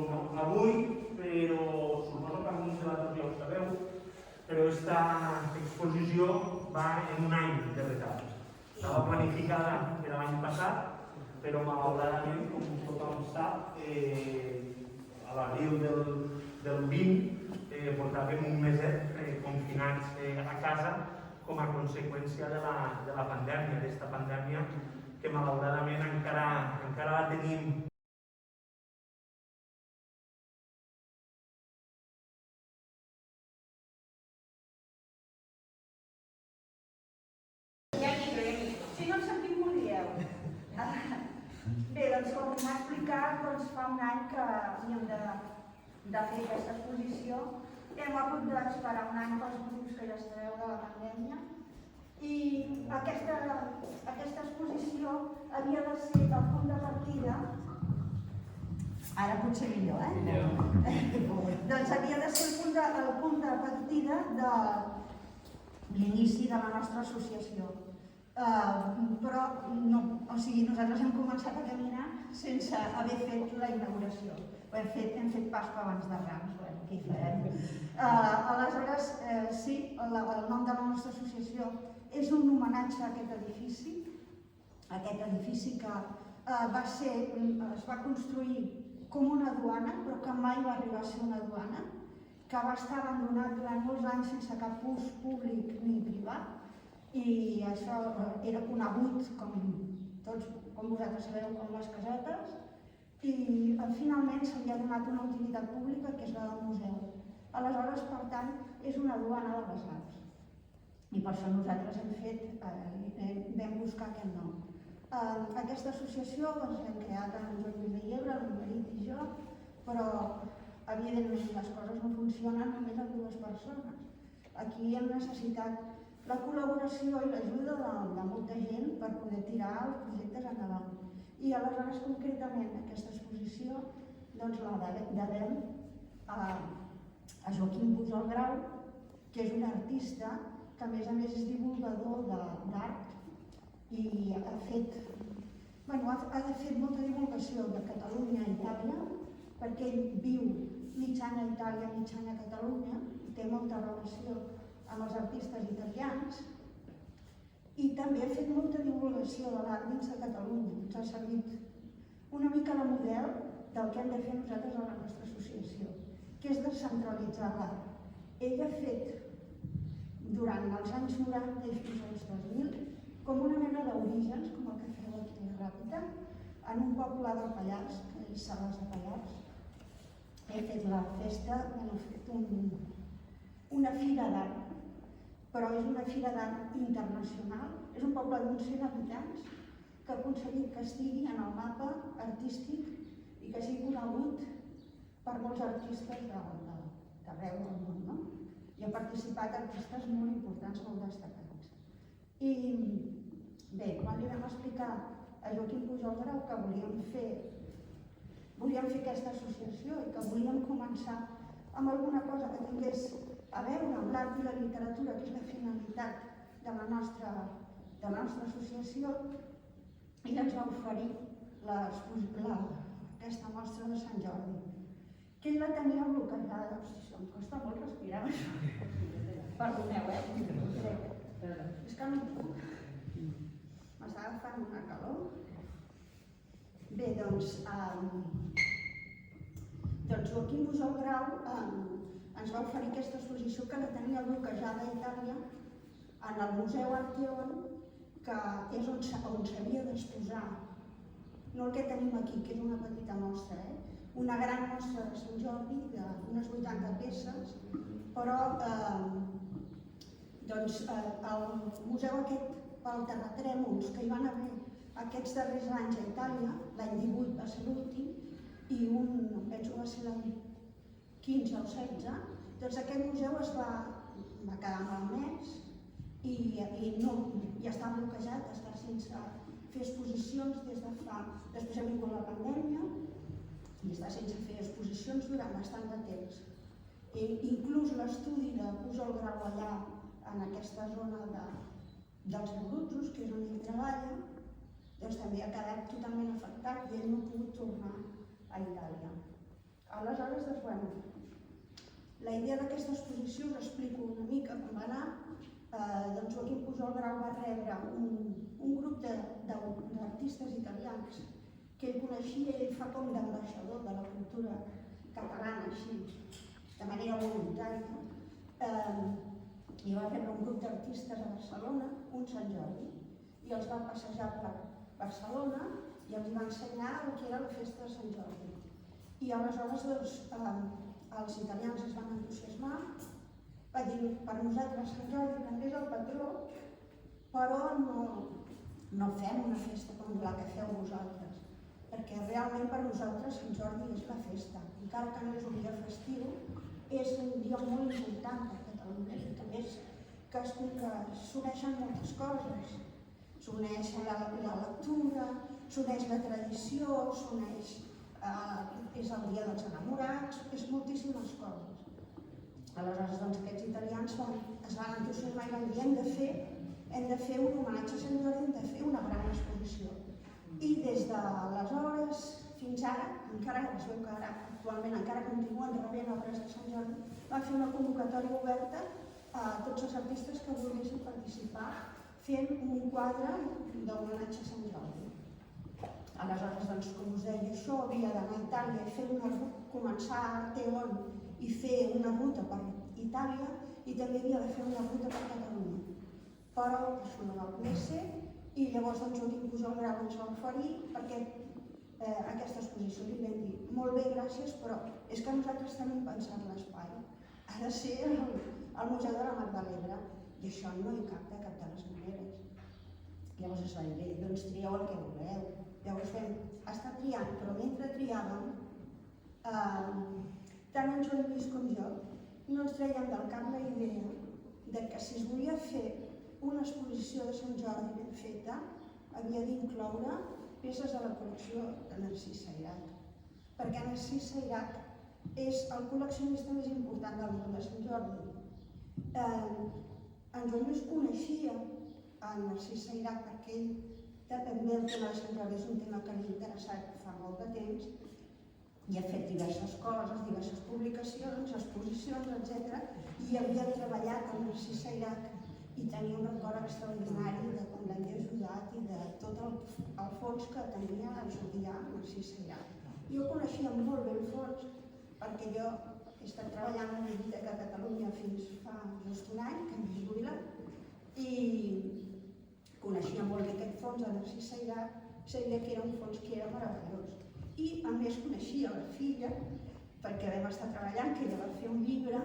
com avui, però suposo que alguns de vosaltres ja ho sabeu, però aquesta exposició va en un any de retard. Estava planificada per l'any passat, però malauradament, com tothom sap, a l'abril del 20 portàvem un meset confinats a casa com a conseqüència de la pandèmia, d'aquesta pandèmia que malauradament encara la tenim. Si no en sentim, m'ho dieu. Bé, doncs com m'ha explicat, fa un any que havíem de fer aquesta exposició. Hem hagut d'esperar un any pels motius que ja sabeu de la pandèmia. I aquesta exposició havia de ser el punt de partida. Ara potser millor, Doncs havia de ser el punt de partida de l'inici de la nostra associació. Però no, o sigui, nosaltres hem començat a caminar sense haver fet la inauguració. Hem fet Pasqua abans de Rams, què hi farem? Aleshores, sí, el nom de la nostra associació és un homenatge a aquest edifici que es va construir com una duana, però que mai va arribar a ser una duana, que va estar abandonat durant molts anys sense cap ús públic ni privat, i això era conegut, com vosaltres sabeu, com les casetes, i finalment se li ha donat una utilitat pública, que és la del museu. Aleshores, per tant, és una duana de les arts. I per això nosaltres vam buscar aquest nom. Aquesta associació l'hem creat en Joan Lluís de Llebre, el meu marit i jo, però evidentment les coses no funcionen només amb dues persones. Aquí hem necessitat la col·laboració i l'ajuda de molta gent per poder tirar els projectes endavant. I aleshores, concretament, aquesta exposició la devem a Joaquim Pujol Grau, que és un artista que a més és divulgador d'art i ha fet molta divulgació de Catalunya a Itàlia, perquè ell viu mig any a Itàlia, mig any a Catalunya, i té molta relació amb els artistes italians, i també ha fet molta divulgació de l'art dins de Catalunya. Ens ha servit una mica de model del que hem de fer nosaltres a la nostra associació, que és descentralitzar l'art. Ell ha fet, durant els anys 90 i fins als 2000, com una mena d'orígens, com el que feu aquí a Ràpita, en un poble del Pallars, que és Salàs de Pallars. He fet la festa, he fet una fira d'art, però és una fira d'art internacional. És un poble d'uns 100 habitants que ha aconseguit que estigui en el mapa artístic i que sigui conegut per molts artistes d'arreu del món. Hi ha participat artistes molt importants, molt destacats. I bé, quan li vam explicar a Joaquim Pujol Grau que volíem fer aquesta associació i que volíem començar amb alguna cosa que tingués a veure amb l'art i la literatura, que és la finalitat de la nostra associació, ell ens va oferir aquesta mostra de Sant Jordi, que ell la tenia bloquejada. Això em costa molt respirar, això. Perdoneu, és que no puc. M'està agafant una calor. Bé, doncs Joaquim Pujol Grau ens va oferir aquesta exposició que la tenia bloquejada a Itàlia en el Museu Archeon, que és on s'havia d'exposar, no el que tenim aquí, que és una petita mostra, una gran mostra de Sant Jordi d'unes 80 peces, però el museu aquest, pel terratrèmols que hi van haver aquests darrers anys a Itàlia, l'any 18 va ser l'últim, i penso que va ser l'any 15 o 16, doncs aquest museu es va quedar malmès i està bloquejat, està sense fer exposicions des de fa... Després ha vingut la pandèmia i està sense fer exposicions durant bastant de temps. Inclús l'estudi de Pujol Grau allà, en aquesta zona dels Abruzos, que és on ell treballa, doncs també ha quedat totalment afectat i ell no ha pogut tornar a Itàlia. Aleshores, doncs, bueno, la idea d'aquesta exposició us explico una mica com va anar. Doncs Joaquim Pujol Grau va rebre un grup d'artistes italians que ell coneixia, ell fa com d'ambaixador de la cultura catalana, així, de manera voluntària, i va rebre un grup d'artistes a Barcelona, un Sant Jordi, i els va passejar per Barcelona i els va ensenyar el que era la festa de Sant Jordi. I aleshores doncs, els italians es van entusiasmar, va dir, per nosaltres Sant Jordi també és el patró, però no fem una festa com la que feu vosaltres, perquè realment per nosaltres Sant Jordi és la festa, encara que no és un dia festiu, és un dia molt important per Catalunya, i també és que s'uneixen moltes coses, s'uneix la lectura, s'uneix la tradició, és el dia dels enamorats, és moltíssimes coses. Aleshores, doncs, aquests italians es van entusiasmar i van dir hem de fer un homenatge a Sant Jordi, hem de fer una gran exposició. I des d'aleshores fins ara, encara es veu que ara actualment encara continuen rebent obres de Sant Jordi, van fer una convocatòria oberta a tots els artistes que volguessin participar fent un quadre d'homenatge a Sant Jordi. Aleshores, doncs, com us deia, això havia d'anar a Itàlia, començar a Arteon i fer una ruta per Itàlia i també havia de fer una ruta per Catalunya. Però això no va poder ser i llavors doncs, Joaquim Pujol Grau ens va oferir perquè aquesta exposició li vam dir molt bé, gràcies, però és que nosaltres tenim pensat l'espai. Ha de ser al Museu de la Mar de l'Ebre i això no hi cap de les maneres. Llavors es va dir, doncs trieu el que voleu. Llavors vam estar triant, però mentre triàvem, tant en Joan Lluís com jo, no ens traiem del cap la idea de que si es volia fer una exposició de Sant Jordi ben feta, havia d'incloure peces de la col·lecció de Narcís Sairat. Perquè Narcís Sairat és el col·leccionista més important del món de Sant Jordi. En Joan Lluís coneixia en Narcís Sairat perquè ell també el tema de Sant Jordi és un tema que li ha interessat fa molt de temps i ha fet diverses coses, diverses publicacions, exposicions, etc. I havia treballat amb Narcís Sairat i tenia un record extraordinari de com l'havia ajudat i de tot el fons que tenia a estudiar Narcís Sairat. Jo coneixia molt bé el fons perquè jo he estat treballant a la Biblioteca de Catalunya fins fa just un any, que m'he jubilat, i coneixia molt bé aquest fons de Narcís Sairat, sabia que era un fons que era meravellós. I a més coneixia la filla, perquè vam estar treballant, que ella va fer un llibre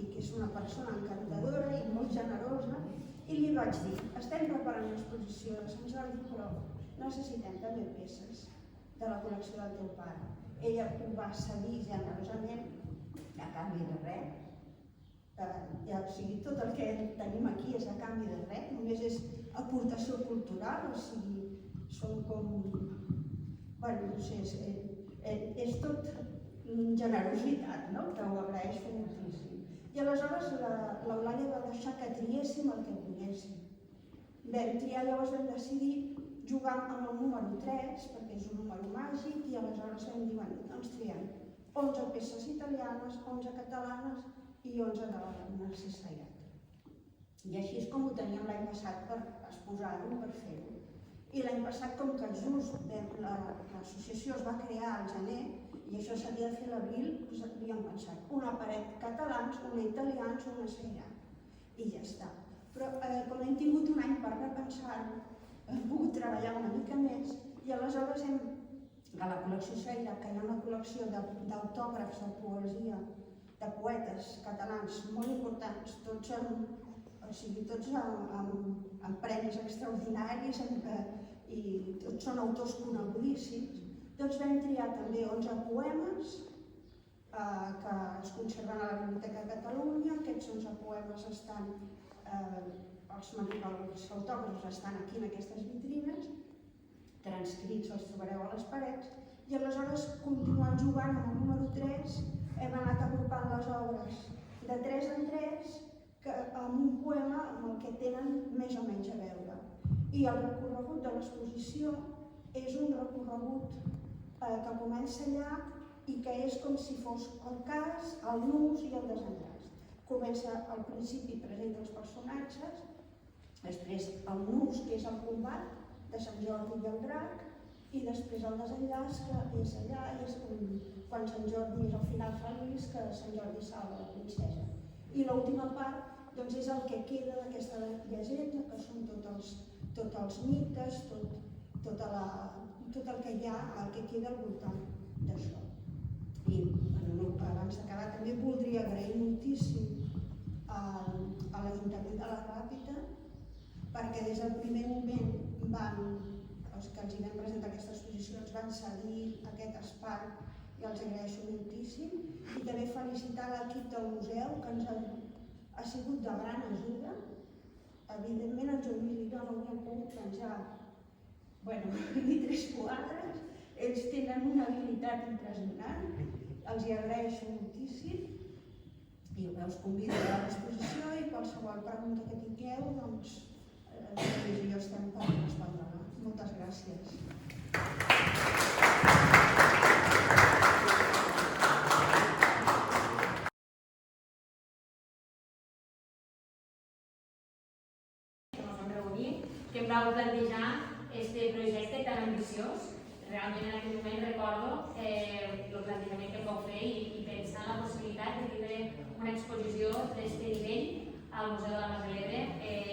i que és una persona encantadora i molt generosa, i li vaig dir, estem preparant l'exposició de Sant Jordi, però necessitem també peces de la col·lecció del teu pare. Ella ho va cedir generosament, a canvi de res. O sigui, tot el que tenim aquí és a canvi de res, només és aportació cultural, o sigui, són com... Bueno, no sé, és tot generositat, no? Que ho agraeixo moltíssim. I aleshores l'Eulàlia va deixar que triéssim el que volguéssim. Vam triar, llavors vam decidir jugar amb el número 3, perquè és un número màgic, i aleshores vam dir, bueno, doncs triem 11 peces italianes, 11 catalanes i 11 de la Narcís Sairat. I així és com ho teníem l'any passat per exposar-ho, per fer-ho. I l'any passat, com que just l'associació es va crear al gener i això s'havia de fer a l'abril, doncs havíem pensat una paret catalans, una italians, una Sairat. I ja està. Però com hem tingut un any per repensar-ho, hem pogut treballar una mica més i aleshores a la col·lecció Sairat, que hi ha una col·lecció d'autògrafs de poesia, de poetes catalans molt importants, tots amb premis extraordinaris i tots són autors conegudíssims, doncs vam triar també 11 poemes que es conserven a la Biblioteca de Catalunya. Aquests 11 poemes estan, els autògrafs estan aquí en aquestes vitrines, transcrits els trobareu a les parets, i aleshores continuant jugant amb el número 3 hem anat agrupant les obres de 3 en 3 amb un poema amb el que tenen més o menys a veure. I el recorregut de l'exposició és un recorregut que comença allà i que és com si fos el cas, el nus i el desenllaç. Comença al principi present dels personatges, després el nus, que és el combat de Sant Jordi i el drac, i després el desenllaç, que és allà, és quan Sant Jordi és al final feliç, que Sant Jordi salva la princesa. I l'última part doncs, és el que queda d'aquesta llegenda, que són tots els mites, tot el que hi ha, el que queda al voltant d'això. I abans d'acabar també voldria agrair moltíssim a l'Ajuntament de la Ràpita, perquè des del primer moment els que els vam presentar aquestes exposicions van cedir aquest espai i els agraeixo moltíssim. I també felicitar l'equip del museu, que ens ha sigut de gran ajuda. Evidentment el Joan Lluís i jo no hauríem pogut penjar ni 3 quadres, ells tenen una habilitat impressionant, els hi agraeixo moltíssim i us convido a l'exposició i qualsevol pregunta que tingueu, doncs Lluís i jo estem per respondre-la. Moltes gràcies. Que em vau plantejar aquest projecte tan ambiciós. Realment en aquell moment recordo el plantejament que em vau fer i pensar en la possibilitat de tindre una exposició d'aquest nivell al Museu de la Mas de l'Ebre.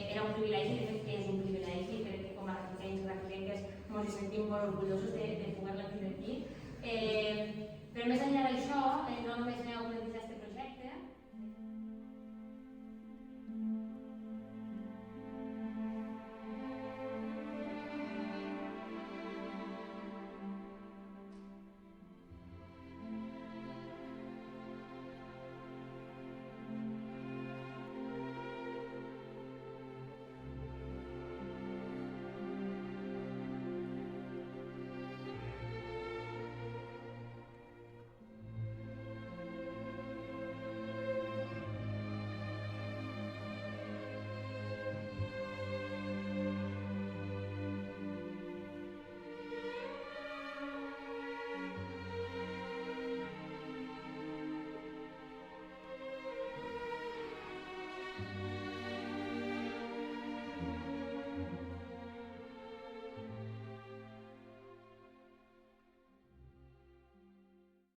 Era un privilegi, de fet que és un privilegi, i crec que com a rafitencs i rafitenques ens sentim molt orgullosos de poder-la tindre aquí. Però més enllà d'això, no només m'heu